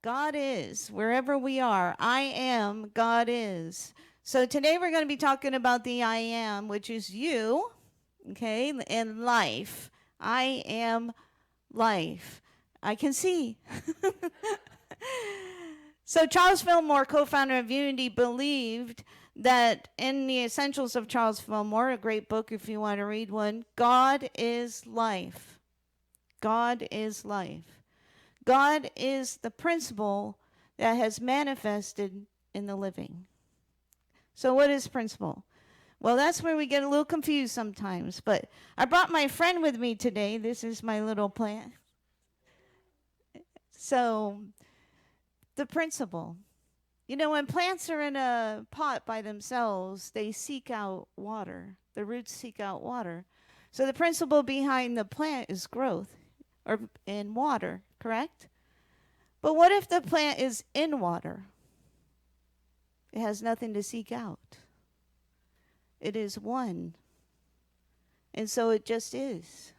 God is, wherever we are. I am, God is. So today we're going to be talking about the I am, which is you, okay, and life. I am life. I can see. So Charles Fillmore, co-founder of Unity, believed that in the Essentials of Charles Fillmore, a great book if you want to read one, God is life. God is life. God is the principle that has manifested in the living. So what is principle? Well, that's where we get a little confused sometimes. But I brought my friend with me today. This is my little plant. So the principle. You know, when plants are in a pot by themselves, they seek out water. The roots seek out water. So the principle behind the plant is growth or in water, correct? But what if the plant is in water? It has nothing to seek out. It is one. And so it just is.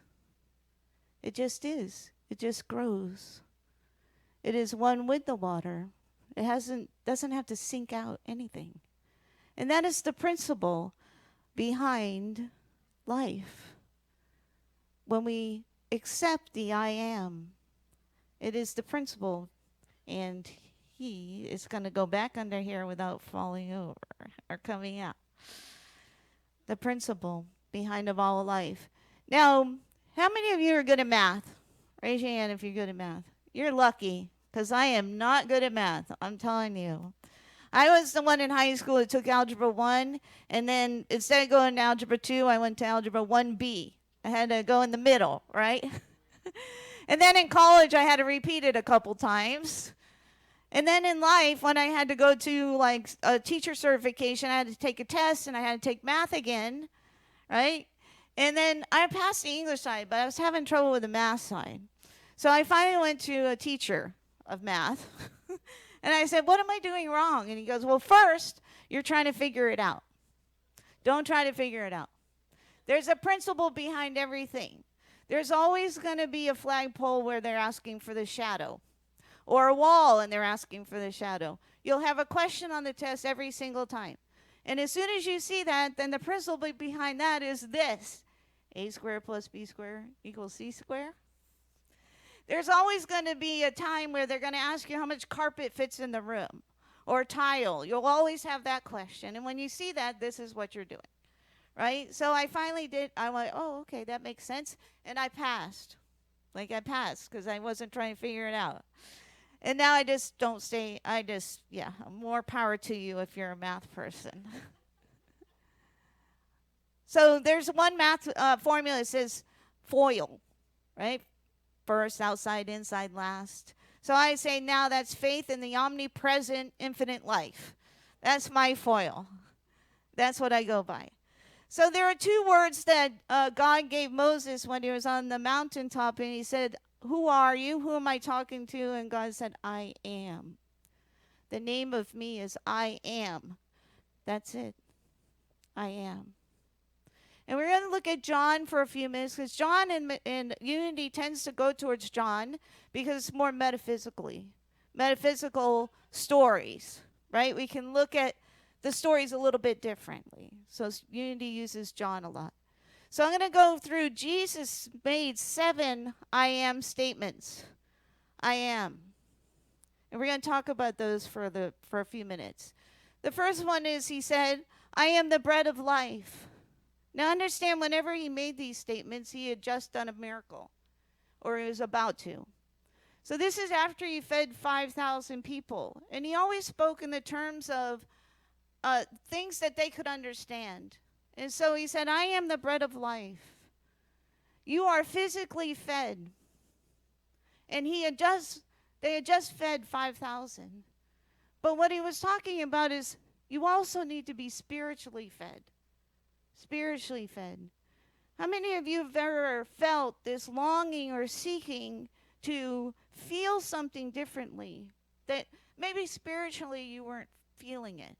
It just is. It just grows. It is one with the water. It doesn't have to seek out anything. And that is the principle behind life. When we accept the I am, it is the principle, and he is going to go back under here without falling over or coming out. The principle behind of all life. Now, how many of you are good at math? Raise your hand if you're good at math. You're lucky, because I am not good at math. I'm telling you. I was the one in high school that took Algebra 1, and then instead of going to Algebra 2, I went to Algebra 1B. I had to go in the middle, right? And then in college, I had to repeat it a couple times. And then in life, when I had to go to like a teacher certification, I had to take a test and I had to take math again, right? And then I passed the English side, but I was having trouble with the math side. So I finally went to a teacher of math. And I said, what am I doing wrong? And he goes, well, first, you're trying to figure it out. Don't try to figure it out. There's a principle behind everything. There's always going to be a flagpole where they're asking for the shadow, or a wall and they're asking for the shadow. You'll have a question on the test every single time. And as soon as you see that, then the principle behind that is this. A squared plus B squared equals C squared. There's always going to be a time where they're going to ask you how much carpet fits in the room or tile. You'll always have that question. And when you see that, this is what you're doing, right? So I finally did. I went, oh, okay, that makes sense. And I passed. Like I passed because I wasn't trying to figure it out. And now I just don't stay. More power to you if you're a math person. So there's one math formula that says FOIL, right? First, outside, inside, last. So I say now that's faith in the omnipresent, infinite life. That's my FOIL. That's what I go by. So there are two words that God gave Moses when he was on the mountaintop, and he said, who are you? Who am I talking to? And God said, I am. The name of me is I am. That's it. I am. And we're going to look at John for a few minutes, because John in Unity tends to go towards John because it's more metaphysical stories, right? We can look at the stories a little bit differently. So Unity uses John a lot. So I'm going to go through. Jesus made 7 I am statements. I am. And we're going to talk about those for a few minutes. The first one is he said, I am the bread of life. Now understand, whenever he made these statements, he had just done a miracle, or he was about to. So this is after he fed 5,000 people. And he always spoke in the terms of things that they could understand. And so he said, I am the bread of life. You are physically fed. And they had just fed 5,000. But what he was talking about is you also need to be spiritually fed. Spiritually fed. How many of you have ever felt this longing or seeking to feel something differently, that maybe spiritually you weren't feeling it?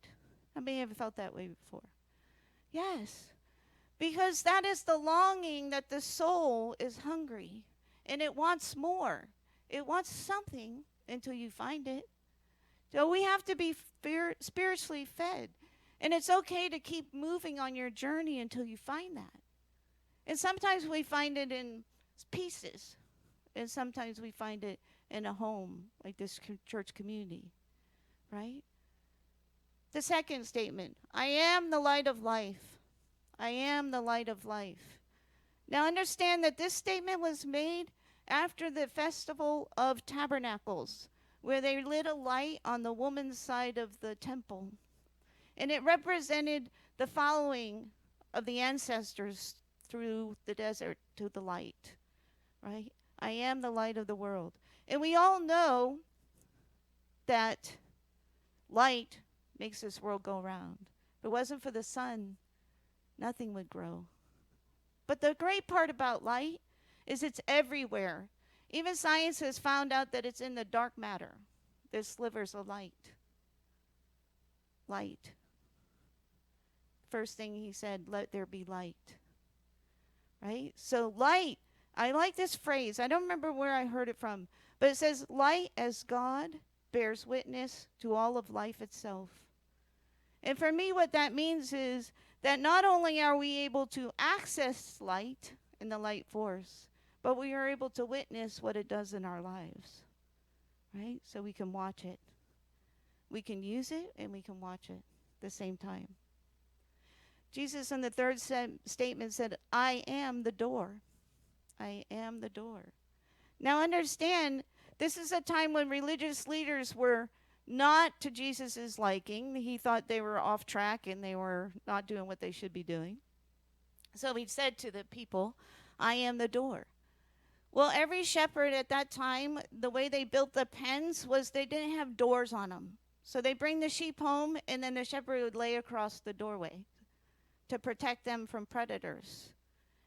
How many have felt that way before? Yes, because that is the longing that the soul is hungry, and it wants more. It wants something until you find it. So we have to be spiritually fed. And it's okay to keep moving on your journey until you find that. And sometimes we find it in pieces. And sometimes we find it in a home, like this church community, right? The second statement, I am the light of life. I am the light of life. Now understand that this statement was made after the Festival of Tabernacles, where they lit a light on the woman's side of the temple. And it represented the following of the ancestors through the desert to the light, right? I am the light of the world. And we all know that light makes this world go round. If it wasn't for the sun, nothing would grow. But the great part about light is it's everywhere. Even science has found out that it's in the dark matter. There's slivers of light. Light. First thing he said, let there be light. Right? So light, I like this phrase. I don't remember where I heard it from, but it says, light as God bears witness to all of life itself. And for me, what that means is that not only are we able to access light in the light force, but we are able to witness what it does in our lives, right? So we can watch it. We can use it and we can watch it at the same time. Jesus in the third statement said, I am the door. I am the door. Now understand, this is a time when religious leaders were not to Jesus' liking. He thought they were off track and they were not doing what they should be doing. So he said to the people, I am the door. Well, every shepherd at that time, the way they built the pens was they didn't have doors on them. So they bring the sheep home and then the shepherd would lay across the doorway to protect them from predators.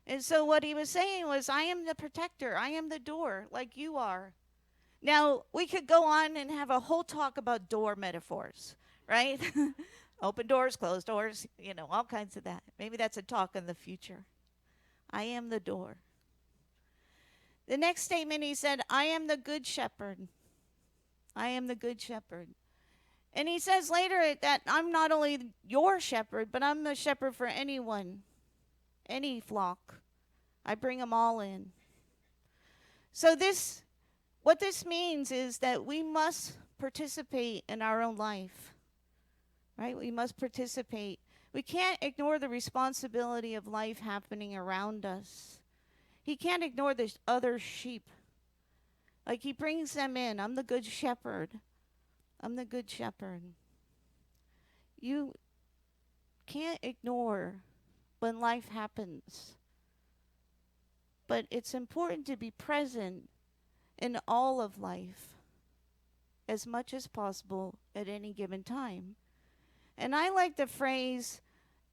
And so what he was saying was, I am the protector. I am the door, like you are. Now, we could go on and have a whole talk about door metaphors, right? Open doors, closed doors, all kinds of that. Maybe that's a talk in the future. I am the door. The next statement, he said, I am the good shepherd. I am the good shepherd. And he says later that I'm not only your shepherd, but I'm the shepherd for anyone, any flock. I bring them all in. So what this means is that we must participate in our own life, right? We must participate. We can't ignore the responsibility of life happening around us. He can't ignore the other sheep. Like he brings them in. I'm the good shepherd. I'm the good shepherd. You can't ignore when life happens. But it's important to be present in all of life as much as possible at any given time. And I like the phrase,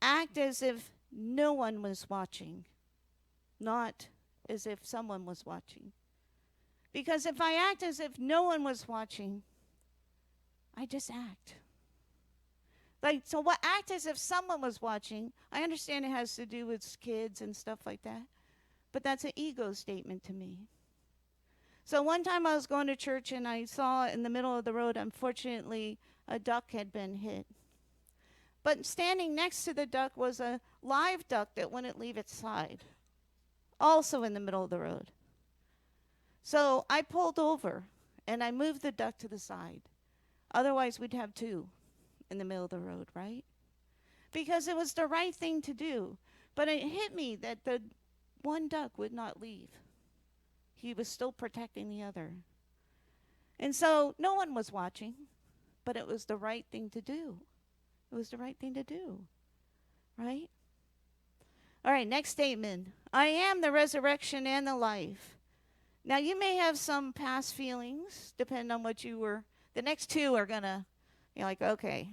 act as if no one was watching, not as if someone was watching. Because if I act as if no one was watching, I just act. So what act as if someone was watching, I understand it has to do with kids and stuff like that, but that's an ego statement to me. So one time I was going to church and I saw in the middle of the road, unfortunately, a duck had been hit. But standing next to the duck was a live duck that wouldn't leave its side, also in the middle of the road. So I pulled over and I moved the duck to the side. Otherwise, we'd have two in the middle of the road, right? Because it was the right thing to do. But it hit me that the one duck would not leave. He was still protecting the other. And so no one was watching, but it was the right thing to do. It was the right thing to do, right? All right, next statement. I am the resurrection and the life. Now, you may have some past feelings, depending on what you were. The next two are going to, you're like, okay,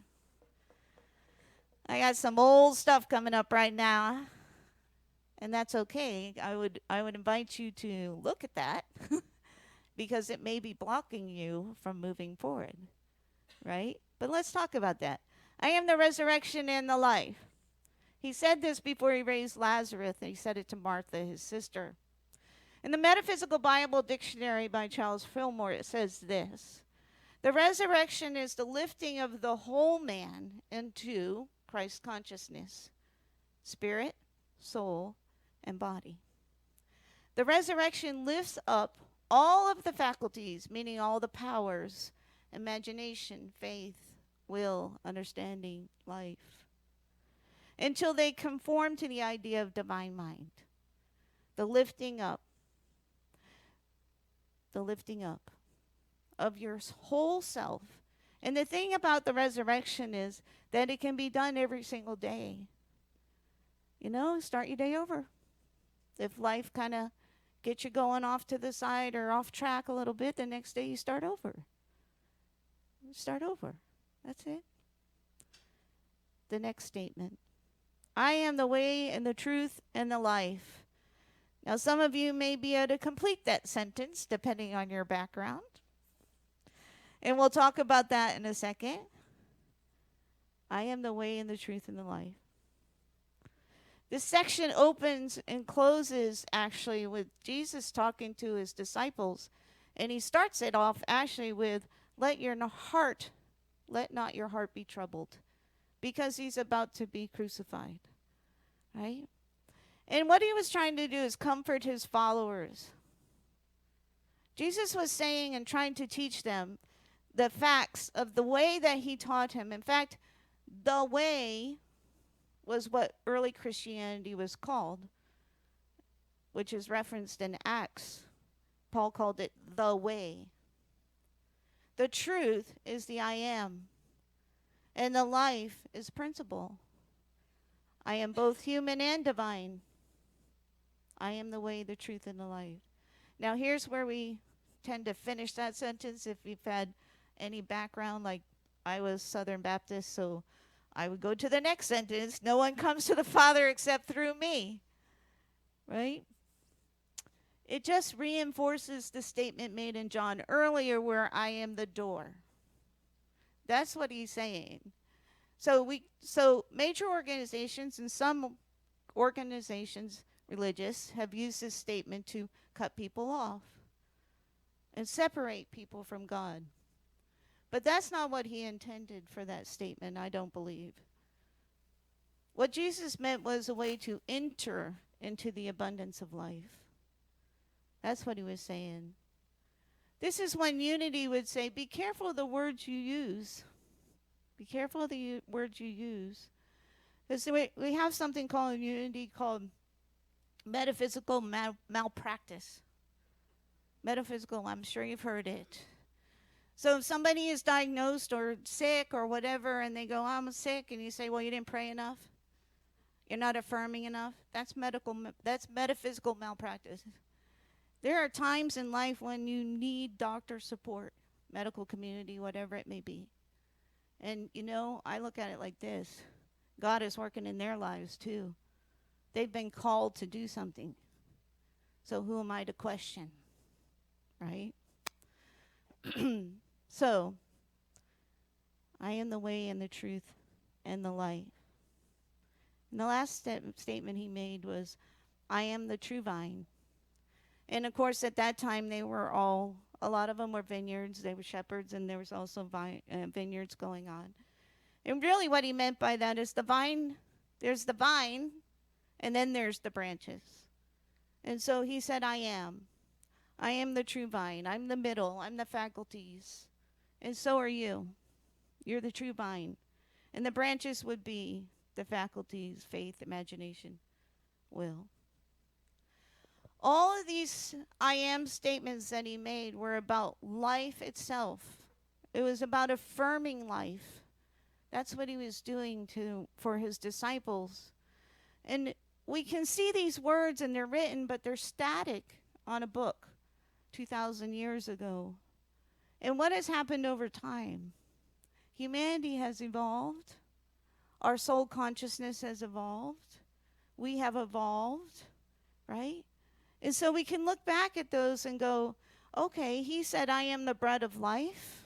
I got some old stuff coming up right now, and that's okay. I would invite you to look at that because it may be blocking you from moving forward, right? But let's talk about that. I am the resurrection and the life. He said this before he raised Lazarus, and he said it to Martha, his sister. In the Metaphysical Bible Dictionary by Charles Fillmore, it says this. The resurrection is the lifting of the whole man into Christ consciousness, spirit, soul, and body. The resurrection lifts up all of the faculties, meaning all the powers, imagination, faith, will, understanding, life, until they conform to the idea of divine mind. The lifting up, of your whole self. And the thing about the resurrection is that it can be done every single day. You know, start your day over. If life kind of gets you going off to the side or off track a little bit, the next day you start over. Start over. That's it. The next statement. I am the way and the truth and the life. Now, some of you may be able to complete that sentence depending on your background. And we'll talk about that in a second. I am the way and the truth and the life. This section opens and closes actually with Jesus talking to his disciples. And he starts it off actually with, let not your heart be troubled. Because he's about to be crucified. Right? And what he was trying to do is comfort his followers. Jesus was saying and trying to teach them the facts of the way that he taught him. In fact, the way was what early Christianity was called, which is referenced in Acts. Paul called it the way. The truth is the I am, and the life is principle. I am both human and divine. I am the way, the truth, and the life. Now here's where we tend to finish that sentence. If you've had any background, like I was Southern Baptist, so I would go to the next sentence. No one comes to the Father except through me. Right? It just reinforces the statement made in John earlier where I am the door. That's what he's saying. So major organizations and some organizations, religious, have used this statement to cut people off and separate people from God. But that's not what he intended for that statement, I don't believe. What Jesus meant was a way to enter into the abundance of life. That's what he was saying. This is when unity would say, be careful of the words you use. Be careful of the words you use. Because we have something called unity called metaphysical malpractice. Metaphysical, I'm sure you've heard it. So if somebody is diagnosed or sick or whatever, and they go, I'm sick, and you say, well, you didn't pray enough. You're not affirming enough. That's metaphysical malpractice. There are times in life when you need doctor support, medical community, whatever it may be. And, you know, I look at it like this. God is working in their lives, too. They've been called to do something. So who am I to question? Right? So, I am the way and the truth and the light. And the last statement he made was, I am the true vine. And of course, at that time, a lot of them were vineyards. They were shepherds, and there was also vineyards going on. And really what he meant by that is there's the vine, and then there's the branches. And so he said, I am. I am the true vine. I'm the middle. I'm the faculties. And so are you. You're the true vine. And the branches would be the faculties, faith, imagination, will. All of these I am statements that he made were about life itself. It was about affirming life. That's what he was doing for his disciples. And we can see these words and they're written, but they're static on a book 2,000 years ago. And what has happened over time? Humanity has evolved. Our soul consciousness has evolved. We have evolved, right? And so we can look back at those and go, okay, he said, I am the bread of life.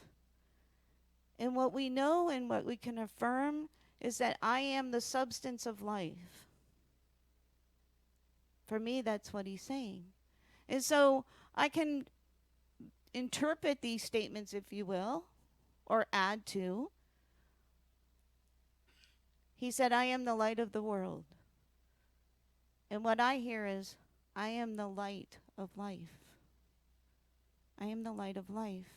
And what we know and what we can affirm is that I am the substance of life. For me, that's what he's saying. And so I can interpret these statements, if you will, or add to. He said, I am the light of the world. And what I hear is, I am the light of life. I am the light of life,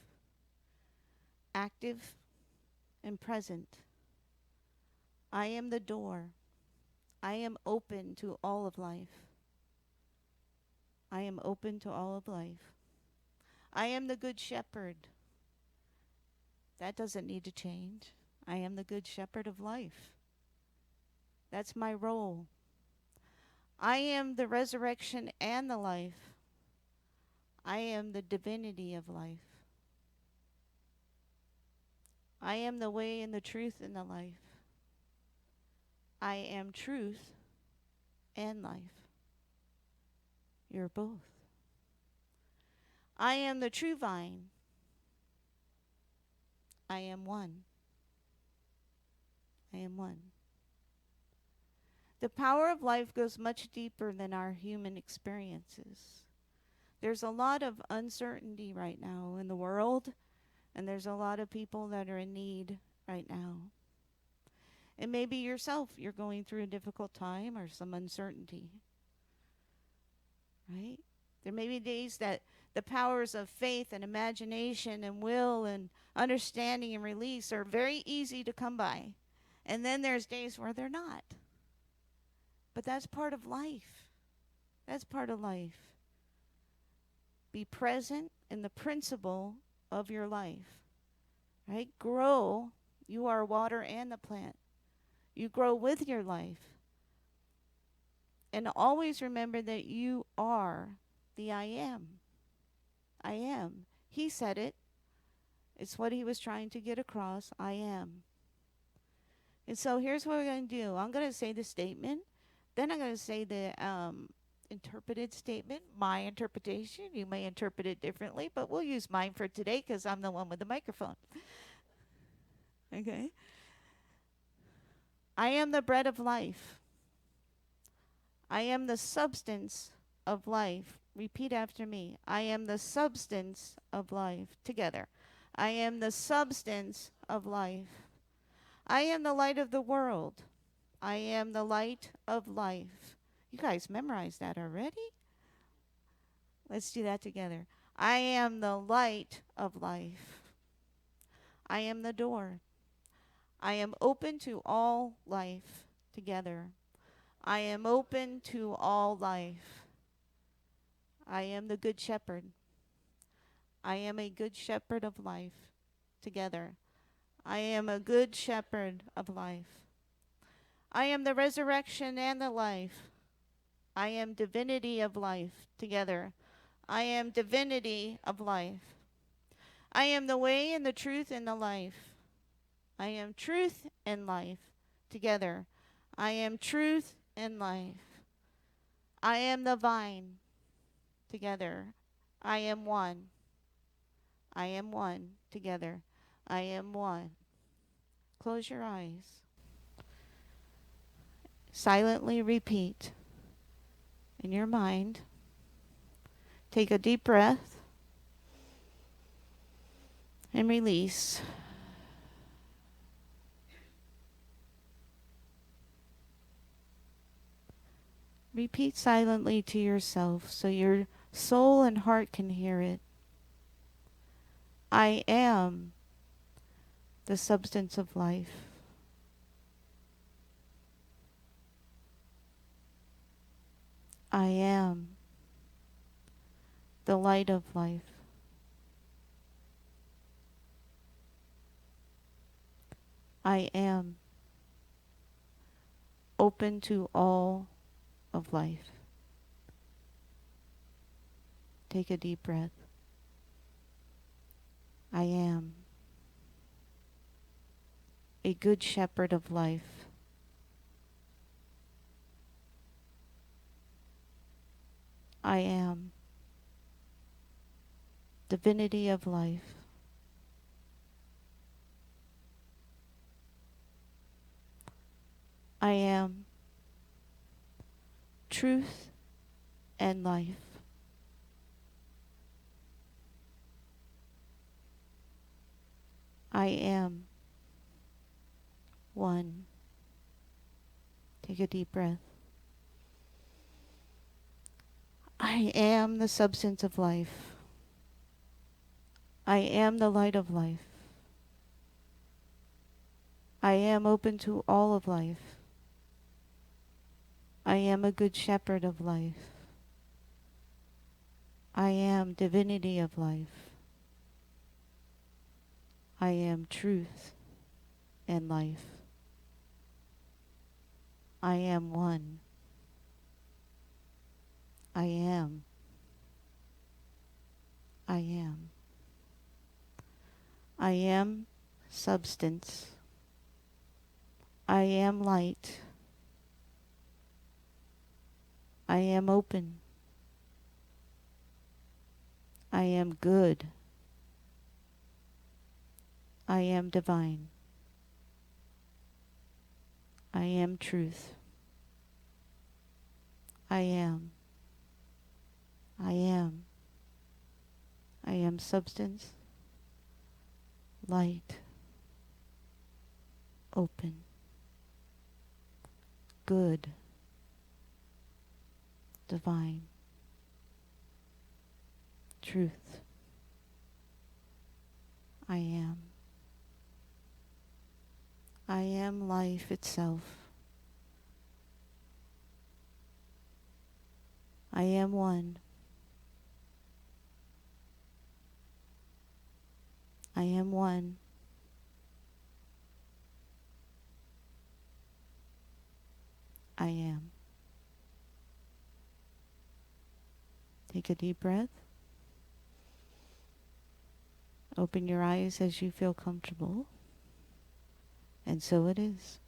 active and present. I am the door. I am open to all of life. I am open to all of life. I am the good shepherd. That doesn't need to change. I am the good shepherd of life. That's my role. I am the resurrection and the life. I am the divinity of life. I am the way and the truth and the life. I am truth and life. You're both. I am the true vine. I am one. I am one. The power of life goes much deeper than our human experiences. There's a lot of uncertainty right now in the world, and there's a lot of people that are in need right now. And maybe yourself, you're going through a difficult time or some uncertainty, right? There may be days that the powers of faith and imagination and will and understanding and release are very easy to come by. And then there's days where they're not. But that's part of life. That's part of life. Be present in the principle of your life, right? Grow. You are water and the plant. You grow with your life. And always remember that you are the I am. I am. He said it. It's what he was trying to get across. I am. And so here's what we're going to do. I'm going to say the statement. Then I'm going to say the interpreted statement, my interpretation. You may interpret it differently, but we'll use mine for today because I'm the one with the microphone. Okay? I am the bread of life. I am the substance of life. Repeat after me. I am the substance of life. Together. I am the substance of life. I am the light of the world. I am the light of life. You guys memorized that already? Let's do that together. I am the light of life. I am the door. I am open to all life. Together. I am open to all life. I am the good shepherd. I am a good shepherd of life. Together. I am a good shepherd of life. I am the resurrection and the life. I am divinity of life. Together. I am divinity of life. I am the way and the truth and the life. I am truth and life. Together. I am truth and life. I am the vine. Together. I am one. I am one. Together. I am one. Close your eyes. Silently repeat in your mind. Take a deep breath and release. Repeat silently to yourself so your soul and heart can hear it. I am the substance of life. I am the light of life. I am open to all of life. Take a deep breath. I am a good shepherd of life. I am divinity of life. I am truth and life. I am one. Take a deep breath. I am the substance of life. I am the light of life. I am open to all of life. I am a good shepherd of life. I am divinity of life. I am truth and life. I am one. I am. I am. I am substance. I am light. I am open. I am good. I am divine. I am truth. I am. I am. I am substance, light, open, good, divine, truth. I am. I am life itself. I am one. I am one. I am. Take a deep breath. Open your eyes as you feel comfortable. And so it is.